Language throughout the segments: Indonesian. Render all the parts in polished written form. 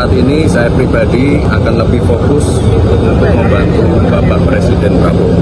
saat ini saya pribadi akan lebih fokus untuk membantu Bapak Presiden Prabowo.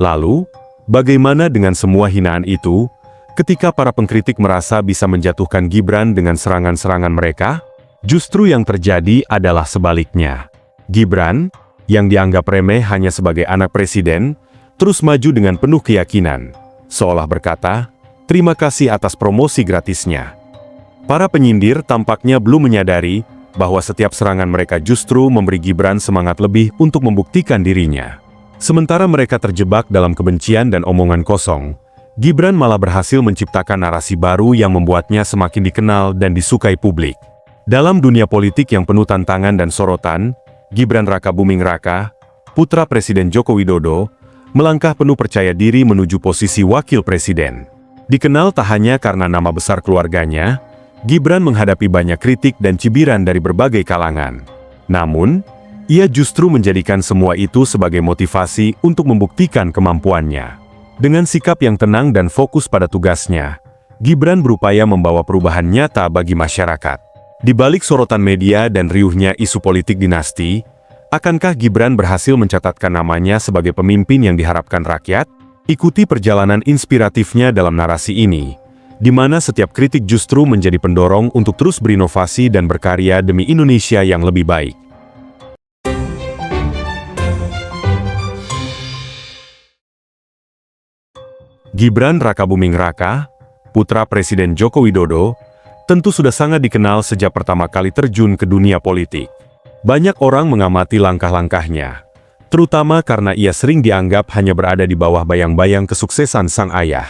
Lalu, bagaimana dengan semua hinaan itu, ketika para pengkritik merasa bisa menjatuhkan Gibran dengan serangan-serangan mereka? Justru yang terjadi adalah sebaliknya. Gibran, yang dianggap remeh hanya sebagai anak presiden, terus maju dengan penuh keyakinan, seolah berkata, "Terima kasih atas promosi gratisnya." Para penyindir tampaknya belum menyadari bahwa setiap serangan mereka justru memberi Gibran semangat lebih untuk membuktikan dirinya. Sementara mereka terjebak dalam kebencian dan omongan kosong, Gibran malah berhasil menciptakan narasi baru yang membuatnya semakin dikenal dan disukai publik. Dalam dunia politik yang penuh tantangan dan sorotan, Gibran Rakabuming Raka, putra Presiden Joko Widodo, melangkah penuh percaya diri menuju posisi wakil presiden. Dikenal tak hanya karena nama besar keluarganya, Gibran menghadapi banyak kritik dan cibiran dari berbagai kalangan. Namun, ia justru menjadikan semua itu sebagai motivasi untuk membuktikan kemampuannya. Dengan sikap yang tenang dan fokus pada tugasnya, Gibran berupaya membawa perubahan nyata bagi masyarakat. Di balik sorotan media dan riuhnya isu politik dinasti, akankah Gibran berhasil mencatatkan namanya sebagai pemimpin yang diharapkan rakyat? Ikuti perjalanan inspiratifnya dalam narasi ini, di mana setiap kritik justru menjadi pendorong untuk terus berinovasi dan berkarya demi Indonesia yang lebih baik. Gibran Rakabuming Raka, putra Presiden Joko Widodo, tentu sudah sangat dikenal sejak pertama kali terjun ke dunia politik. Banyak orang mengamati langkah-langkahnya, terutama karena ia sering dianggap hanya berada di bawah bayang-bayang kesuksesan sang ayah.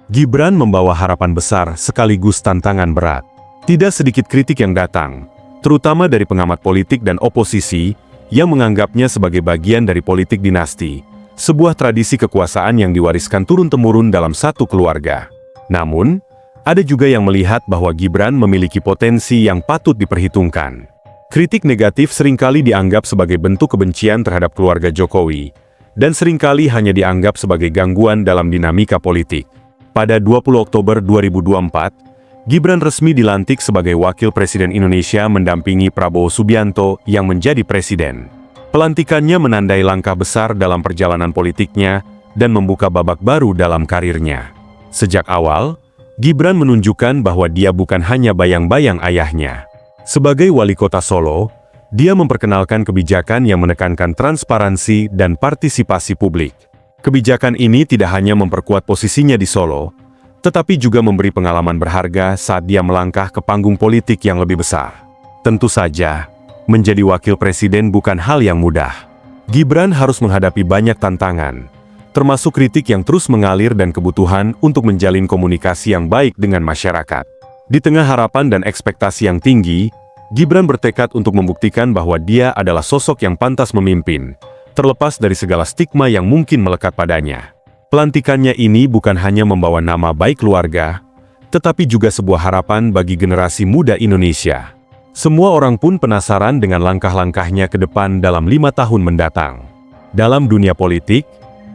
Gibran membawa harapan besar sekaligus tantangan berat. Tidak sedikit kritik yang datang, terutama dari pengamat politik dan oposisi, yang menganggapnya sebagai bagian dari politik dinasti, sebuah tradisi kekuasaan yang diwariskan turun-temurun dalam satu keluarga. Namun, ada juga yang melihat bahwa Gibran memiliki potensi yang patut diperhitungkan. Kritik negatif seringkali dianggap sebagai bentuk kebencian terhadap keluarga Jokowi, dan seringkali hanya dianggap sebagai gangguan dalam dinamika politik. Pada 20 Oktober 2024, Gibran resmi dilantik sebagai Wakil Presiden Indonesia mendampingi Prabowo Subianto yang menjadi presiden. Pelantikannya menandai langkah besar dalam perjalanan politiknya dan membuka babak baru dalam karirnya. Sejak awal, Gibran menunjukkan bahwa dia bukan hanya bayang-bayang ayahnya. Sebagai wali kota Solo, dia memperkenalkan kebijakan yang menekankan transparansi dan partisipasi publik. Kebijakan ini tidak hanya memperkuat posisinya di Solo, tetapi juga memberi pengalaman berharga saat dia melangkah ke panggung politik yang lebih besar. Tentu saja, menjadi wakil presiden bukan hal yang mudah. Gibran harus menghadapi banyak tantangan, termasuk kritik yang terus mengalir dan kebutuhan untuk menjalin komunikasi yang baik dengan masyarakat. Di tengah harapan dan ekspektasi yang tinggi, Gibran bertekad untuk membuktikan bahwa dia adalah sosok yang pantas memimpin, terlepas dari segala stigma yang mungkin melekat padanya. Pelantikannya ini bukan hanya membawa nama baik keluarga, tetapi juga sebuah harapan bagi generasi muda Indonesia. Semua orang pun penasaran dengan langkah-langkahnya ke depan dalam 5 tahun mendatang. Dalam dunia politik,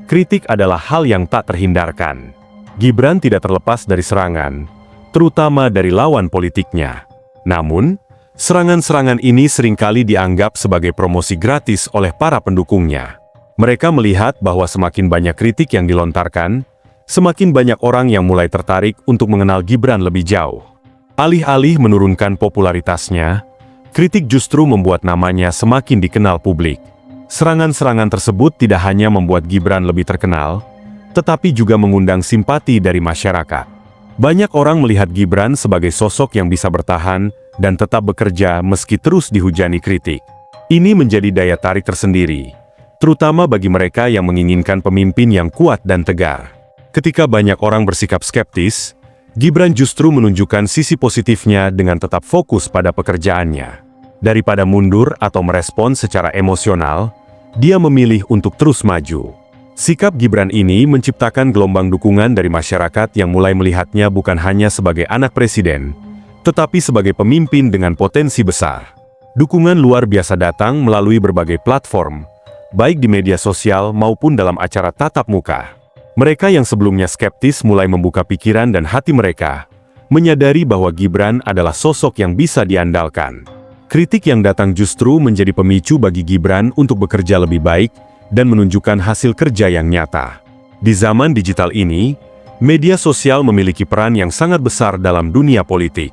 kritik adalah hal yang tak terhindarkan. Gibran tidak terlepas dari serangan, terutama dari lawan politiknya. Namun, serangan-serangan ini seringkali dianggap sebagai promosi gratis oleh para pendukungnya. Mereka melihat bahwa semakin banyak kritik yang dilontarkan, semakin banyak orang yang mulai tertarik untuk mengenal Gibran lebih jauh. Alih-alih menurunkan popularitasnya, kritik justru membuat namanya semakin dikenal publik. Serangan-serangan tersebut tidak hanya membuat Gibran lebih terkenal, tetapi juga mengundang simpati dari masyarakat. Banyak orang melihat Gibran sebagai sosok yang bisa bertahan dan tetap bekerja meski terus dihujani kritik. Ini menjadi daya tarik tersendiri, terutama bagi mereka yang menginginkan pemimpin yang kuat dan tegar. Ketika banyak orang bersikap skeptis, Gibran justru menunjukkan sisi positifnya dengan tetap fokus pada pekerjaannya. Daripada mundur atau merespons secara emosional, dia memilih untuk terus maju. Sikap Gibran ini menciptakan gelombang dukungan dari masyarakat yang mulai melihatnya bukan hanya sebagai anak presiden, tetapi sebagai pemimpin dengan potensi besar. Dukungan luar biasa datang melalui berbagai platform, baik di media sosial maupun dalam acara tatap muka. Mereka yang sebelumnya skeptis mulai membuka pikiran dan hati mereka, menyadari bahwa Gibran adalah sosok yang bisa diandalkan. Kritik yang datang justru menjadi pemicu bagi Gibran untuk bekerja lebih baik dan menunjukkan hasil kerja yang nyata. Di zaman digital ini, media sosial memiliki peran yang sangat besar dalam dunia politik.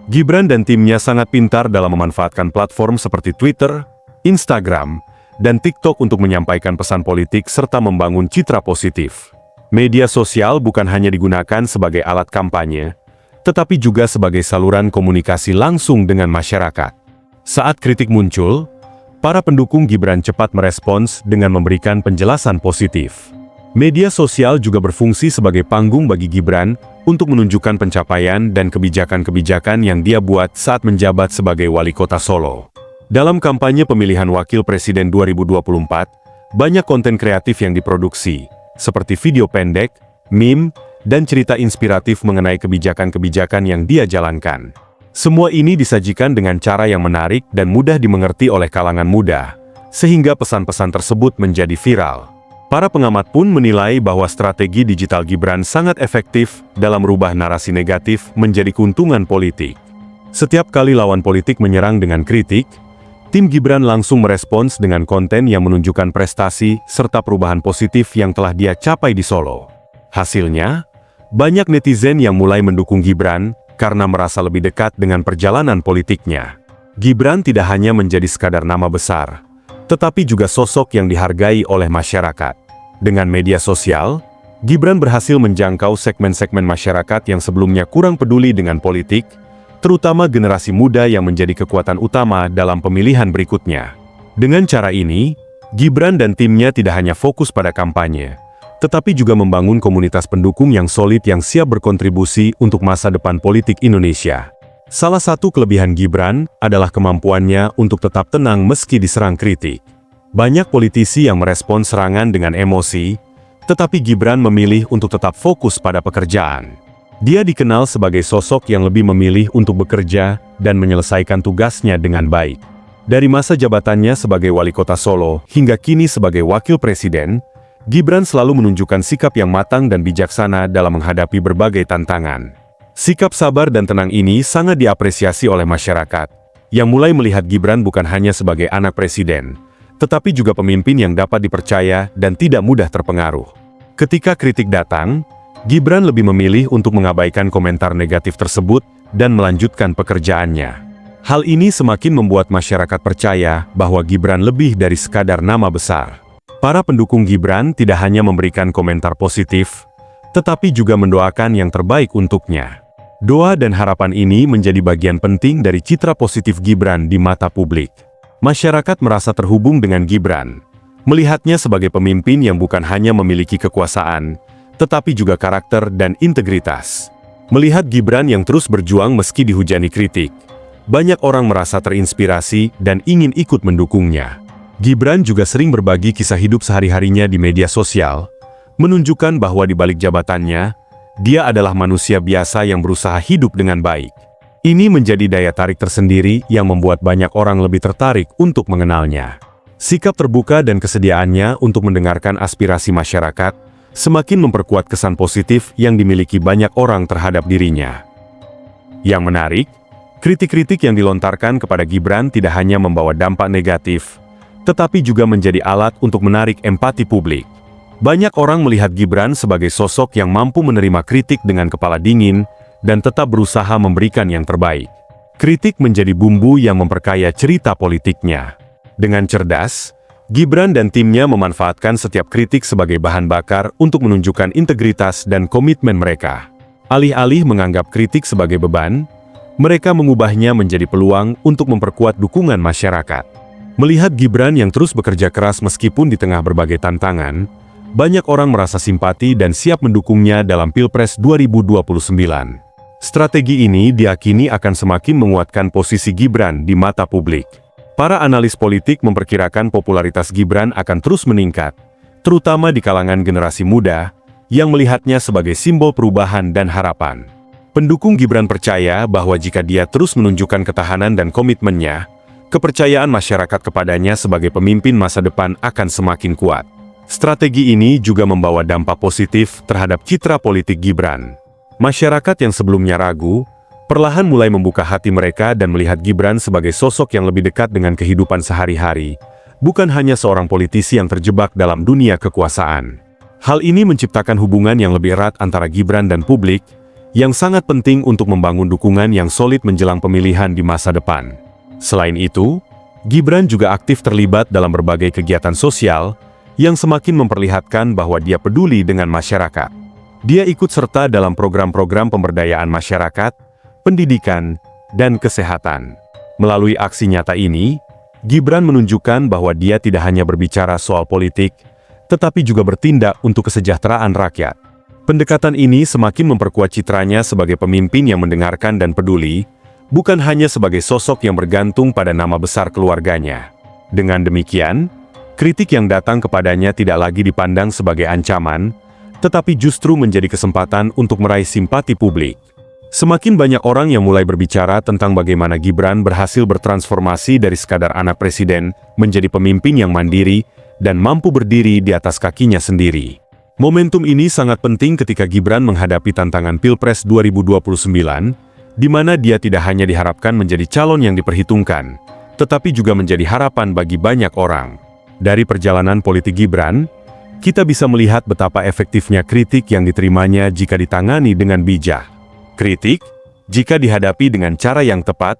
Gibran dan timnya sangat pintar dalam memanfaatkan platform seperti Twitter, Instagram, dan TikTok untuk menyampaikan pesan politik serta membangun citra positif. Media sosial bukan hanya digunakan sebagai alat kampanye, tetapi juga sebagai saluran komunikasi langsung dengan masyarakat. Saat kritik muncul, para pendukung Gibran cepat merespons dengan memberikan penjelasan positif. Media sosial juga berfungsi sebagai panggung bagi Gibran untuk menunjukkan pencapaian dan kebijakan-kebijakan yang dia buat saat menjabat sebagai wali kota Solo. Dalam kampanye pemilihan wakil presiden 2024, banyak konten kreatif yang diproduksi, seperti video pendek, meme, dan cerita inspiratif mengenai kebijakan-kebijakan yang dia jalankan. Semua ini disajikan dengan cara yang menarik dan mudah dimengerti oleh kalangan muda, sehingga pesan-pesan tersebut menjadi viral. Para pengamat pun menilai bahwa strategi digital Gibran sangat efektif dalam merubah narasi negatif menjadi keuntungan politik. Setiap kali lawan politik menyerang dengan kritik, tim Gibran langsung merespons dengan konten yang menunjukkan prestasi serta perubahan positif yang telah dia capai di Solo. Hasilnya, banyak netizen yang mulai mendukung Gibran karena merasa lebih dekat dengan perjalanan politiknya. Gibran tidak hanya menjadi sekadar nama besar, tetapi juga sosok yang dihargai oleh masyarakat. Dengan media sosial, Gibran berhasil menjangkau segmen-segmen masyarakat yang sebelumnya kurang peduli dengan politik, terutama generasi muda yang menjadi kekuatan utama dalam pemilihan berikutnya. Dengan cara ini, Gibran dan timnya tidak hanya fokus pada kampanye, tetapi juga membangun komunitas pendukung yang solid yang siap berkontribusi untuk masa depan politik Indonesia. Salah satu kelebihan Gibran adalah kemampuannya untuk tetap tenang meski diserang kritik. Banyak politisi yang merespons serangan dengan emosi, tetapi Gibran memilih untuk tetap fokus pada pekerjaan. Dia dikenal sebagai sosok yang lebih memilih untuk bekerja dan menyelesaikan tugasnya dengan baik. Dari masa jabatannya sebagai wali kota Solo hingga kini sebagai wakil presiden, Gibran selalu menunjukkan sikap yang matang dan bijaksana dalam menghadapi berbagai tantangan. Sikap sabar dan tenang ini sangat diapresiasi oleh masyarakat, yang mulai melihat Gibran bukan hanya sebagai anak presiden, tetapi juga pemimpin yang dapat dipercaya dan tidak mudah terpengaruh. Ketika kritik datang, Gibran lebih memilih untuk mengabaikan komentar negatif tersebut dan melanjutkan pekerjaannya. Hal ini semakin membuat masyarakat percaya bahwa Gibran lebih dari sekadar nama besar. Para pendukung Gibran tidak hanya memberikan komentar positif, tetapi juga mendoakan yang terbaik untuknya. Doa dan harapan ini menjadi bagian penting dari citra positif Gibran di mata publik. Masyarakat merasa terhubung dengan Gibran, melihatnya sebagai pemimpin yang bukan hanya memiliki kekuasaan, tetapi juga karakter dan integritas. Melihat Gibran yang terus berjuang meski dihujani kritik, banyak orang merasa terinspirasi dan ingin ikut mendukungnya. Gibran juga sering berbagi kisah hidup sehari-harinya di media sosial, menunjukkan bahwa di balik jabatannya, dia adalah manusia biasa yang berusaha hidup dengan baik. Ini menjadi daya tarik tersendiri yang membuat banyak orang lebih tertarik untuk mengenalnya. Sikap terbuka dan kesediaannya untuk mendengarkan aspirasi masyarakat semakin memperkuat kesan positif yang dimiliki banyak orang terhadap dirinya. Yang menarik, kritik-kritik yang dilontarkan kepada Gibran tidak hanya membawa dampak negatif, tetapi juga menjadi alat untuk menarik empati publik. Banyak orang melihat Gibran sebagai sosok yang mampu menerima kritik dengan kepala dingin dan tetap berusaha memberikan yang terbaik. Kritik menjadi bumbu yang memperkaya cerita politiknya. Dengan cerdas, Gibran dan timnya memanfaatkan setiap kritik sebagai bahan bakar untuk menunjukkan integritas dan komitmen mereka. Alih-alih menganggap kritik sebagai beban, mereka mengubahnya menjadi peluang untuk memperkuat dukungan masyarakat. Melihat Gibran yang terus bekerja keras meskipun di tengah berbagai tantangan, banyak orang merasa simpati dan siap mendukungnya dalam Pilpres 2029. Strategi ini diyakini akan semakin menguatkan posisi Gibran di mata publik. Para analis politik memperkirakan popularitas Gibran akan terus meningkat, terutama di kalangan generasi muda, yang melihatnya sebagai simbol perubahan dan harapan. Pendukung Gibran percaya bahwa jika dia terus menunjukkan ketahanan dan komitmennya, kepercayaan masyarakat kepadanya sebagai pemimpin masa depan akan semakin kuat. Strategi ini juga membawa dampak positif terhadap citra politik Gibran. Masyarakat yang sebelumnya ragu, perlahan mulai membuka hati mereka dan melihat Gibran sebagai sosok yang lebih dekat dengan kehidupan sehari-hari, bukan hanya seorang politisi yang terjebak dalam dunia kekuasaan. Hal ini menciptakan hubungan yang lebih erat antara Gibran dan publik, yang sangat penting untuk membangun dukungan yang solid menjelang pemilihan di masa depan. Selain itu, Gibran juga aktif terlibat dalam berbagai kegiatan sosial, yang semakin memperlihatkan bahwa dia peduli dengan masyarakat. Dia ikut serta dalam program-program pemberdayaan masyarakat, pendidikan, dan kesehatan. Melalui aksi nyata ini, Gibran menunjukkan bahwa dia tidak hanya berbicara soal politik, tetapi juga bertindak untuk kesejahteraan rakyat. Pendekatan ini semakin memperkuat citranya sebagai pemimpin yang mendengarkan dan peduli, bukan hanya sebagai sosok yang bergantung pada nama besar keluarganya. Dengan demikian, kritik yang datang kepadanya tidak lagi dipandang sebagai ancaman, tetapi justru menjadi kesempatan untuk meraih simpati publik. Semakin banyak orang yang mulai berbicara tentang bagaimana Gibran berhasil bertransformasi dari sekadar anak presiden menjadi pemimpin yang mandiri dan mampu berdiri di atas kakinya sendiri. Momentum ini sangat penting ketika Gibran menghadapi tantangan Pilpres 2029, di mana dia tidak hanya diharapkan menjadi calon yang diperhitungkan, tetapi juga menjadi harapan bagi banyak orang. Dari perjalanan politik Gibran, kita bisa melihat betapa efektifnya kritik yang diterimanya jika ditangani dengan bijak. Kritik, jika dihadapi dengan cara yang tepat,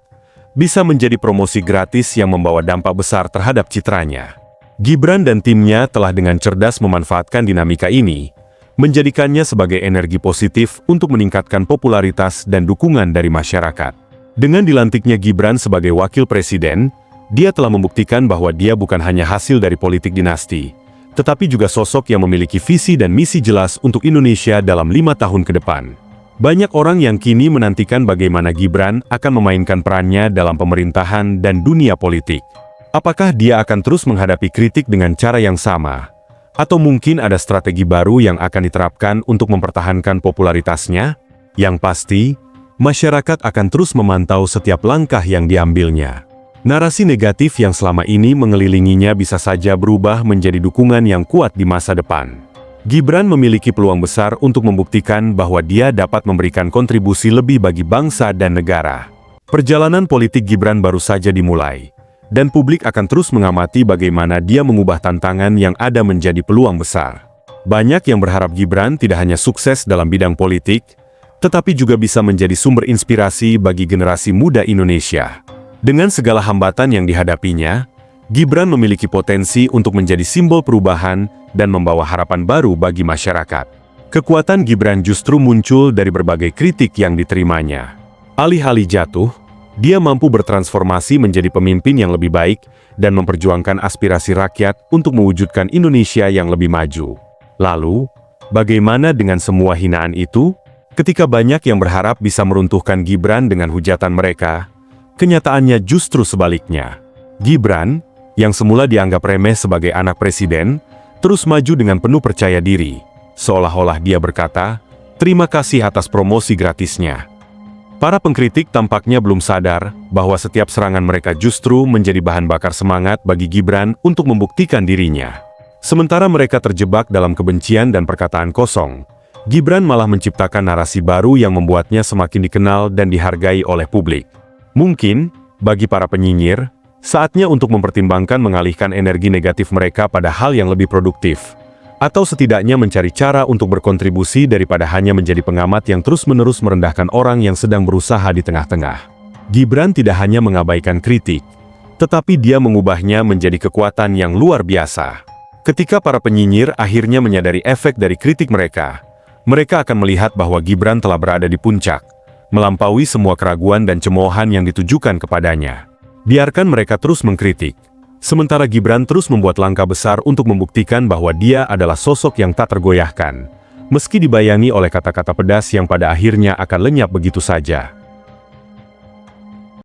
bisa menjadi promosi gratis yang membawa dampak besar terhadap citranya. Gibran dan timnya telah dengan cerdas memanfaatkan dinamika ini, menjadikannya sebagai energi positif untuk meningkatkan popularitas dan dukungan dari masyarakat. Dengan dilantiknya Gibran sebagai wakil presiden, dia telah membuktikan bahwa dia bukan hanya hasil dari politik dinasti, tetapi juga sosok yang memiliki visi dan misi jelas untuk Indonesia dalam 5 tahun ke depan. Banyak orang yang kini menantikan bagaimana Gibran akan memainkan perannya dalam pemerintahan dan dunia politik. Apakah dia akan terus menghadapi kritik dengan cara yang sama? Atau mungkin ada strategi baru yang akan diterapkan untuk mempertahankan popularitasnya? Yang pasti, masyarakat akan terus memantau setiap langkah yang diambilnya. Narasi negatif yang selama ini mengelilinginya bisa saja berubah menjadi dukungan yang kuat di masa depan. Gibran memiliki peluang besar untuk membuktikan bahwa dia dapat memberikan kontribusi lebih bagi bangsa dan negara. Perjalanan politik Gibran baru saja dimulai, dan publik akan terus mengamati bagaimana dia mengubah tantangan yang ada menjadi peluang besar. Banyak yang berharap Gibran tidak hanya sukses dalam bidang politik, tetapi juga bisa menjadi sumber inspirasi bagi generasi muda Indonesia. Dengan segala hambatan yang dihadapinya, Gibran memiliki potensi untuk menjadi simbol perubahan dan membawa harapan baru bagi masyarakat. Kekuatan Gibran justru muncul dari berbagai kritik yang diterimanya. Alih-alih jatuh, dia mampu bertransformasi menjadi pemimpin yang lebih baik dan memperjuangkan aspirasi rakyat untuk mewujudkan Indonesia yang lebih maju. Lalu, bagaimana dengan semua hinaan itu? Ketika banyak yang berharap bisa meruntuhkan Gibran dengan hujatan mereka, kenyataannya justru sebaliknya. Gibran, yang semula dianggap remeh sebagai anak presiden, terus maju dengan penuh percaya diri, seolah-olah dia berkata, "Terima kasih atas promosi gratisnya." Para pengkritik tampaknya belum sadar bahwa setiap serangan mereka justru menjadi bahan bakar semangat bagi Gibran untuk membuktikan dirinya. Sementara mereka terjebak dalam kebencian dan perkataan kosong, Gibran malah menciptakan narasi baru yang membuatnya semakin dikenal dan dihargai oleh publik. Mungkin, bagi para penyinyir, saatnya untuk mempertimbangkan mengalihkan energi negatif mereka pada hal yang lebih produktif, atau setidaknya mencari cara untuk berkontribusi daripada hanya menjadi pengamat yang terus-menerus merendahkan orang yang sedang berusaha di tengah-tengah. Gibran tidak hanya mengabaikan kritik, tetapi dia mengubahnya menjadi kekuatan yang luar biasa. Ketika para penyinyir akhirnya menyadari efek dari kritik mereka akan melihat bahwa Gibran telah berada di puncak, melampaui semua keraguan dan cemoohan yang ditujukan kepadanya. Biarkan mereka terus mengkritik. Sementara Gibran terus membuat langkah besar untuk membuktikan bahwa dia adalah sosok yang tak tergoyahkan, meski dibayangi oleh kata-kata pedas yang pada akhirnya akan lenyap begitu saja.